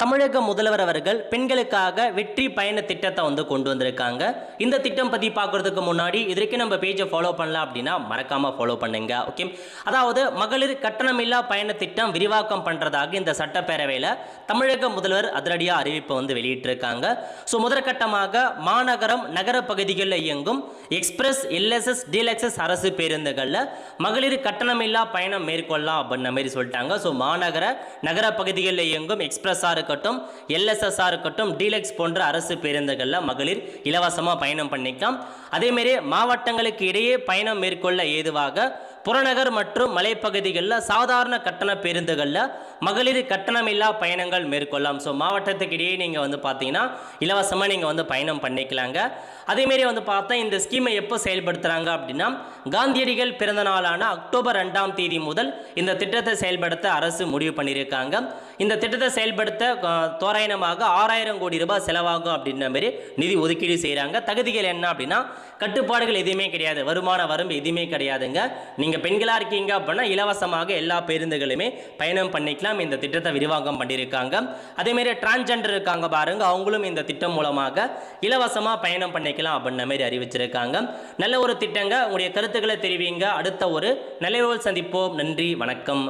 தமிழக முதல்வர் அவர்கள் பெண்களுக்காக வெற்றி பயண திட்டத்தை கொண்டு வந்திருக்காங்க. இந்த திட்டம் பத்தி பார்க்கறதுக்கு முன்னாடி இதுவரைக்கும் நம்ம பேஜை ஃபாலோ பண்ணல அப்படின்னா மறக்காம ஃபாலோ பண்ணுங்க. ஓகே, அதாவது மகளிர் கட்டணமில்லா பயண திட்டம் விரிவாக்கம் பண்றதாக இந்த சட்டப்பேரவையில் தமிழக முதல்வர் அதிரடியாக அறிவிப்பை வெளியிட்டிருக்காங்க. ஸோ முதற்கட்டமாக மாநகரம் நகர பகுதிகளில் இயங்கும் எக்ஸ்பிரஸ், எல்எஸ்எஸ், டீலக்ஸஸ் அரசு பேருந்துகளில் மகளிர் கட்டணமில்லா பயணம் மேற்கொள்ளலாம் அப்படின்ற மாதிரி சொல்லிட்டாங்க. ஸோ மாநகர நகர பகுதிகளில் இயங்கும் எக்ஸ்பிரஸாக இருக்கட்டும், எல்எஸ்எஸ்ஆர் இருக்கட்டும், டீலக்ஸ் போன்ற அரசு பேருந்துகளில் மகளிர் இலவசமாக பயணம் பண்ணிக்கலாம். அதேமாரி மாவட்டங்களுக்கு இடையே பயணம் மேற்கொள்ள ஏதுவாக புறநகர் மற்றும் மலைப்பகுதிகளில் சாதாரண கட்டண பேருந்துகளில் மகளிர் கட்டணமில்லா பயணங்கள் மேற்கொள்ளலாம். ஸோ மாவட்டத்துக்கு இடையே நீங்கள் பார்த்தீங்கன்னா இலவசமாக நீங்கள் பயணம் பண்ணிக்கலாங்க. அதேமாரி பார்த்தா இந்த ஸ்கீமை எப்போ செயல்படுத்துகிறாங்க அப்படின்னா காந்தியடிகள் பிறந்த நாளான அக்டோபர் 2ஆம் தேதி முதல் இந்த திட்டத்தை செயல்படுத்த அரசு முடிவு பண்ணியிருக்காங்க. இந்த திட்டத்தை செயல்படுத்த தோராயமாக 6000 கோடி ரூபாய் செலவாகும் அப்படின்ற மாதிரி நிதி ஒதுக்கீடு செய்கிறாங்க. தகுதிகள் என்ன அப்படின்னா கட்டுப்பாடுகள் எதுவுமே கிடையாது, வருமான வரம்பு எதுவுமே கிடையாதுங்க. நீங்கள் பெண்களாக இருக்கீங்க அப்படின்னா இலவசமாக எல்லா பேருந்துகளுமே பயணம் பண்ணிக்கலாம். இந்த திட்டத்தை விரிவாக்கம் பண்ணியிருக்காங்க. அதேமாரி டிரான்ஸ்ஜெண்டர் இருக்காங்க பாருங்க, அவங்களும் இந்த திட்டம் மூலமாக இலவசமாக பயணம் பண்ணிக்கலாம் அப்படின்ற மாதிரி அறிவிச்சிருக்காங்க. நல்ல ஒரு திட்டங்க. உங்களுடைய கருத்துக்களை தெரிவிங்க. அடுத்த ஒரு நிலையோல் சந்திப்போம். நன்றி, வணக்கம்.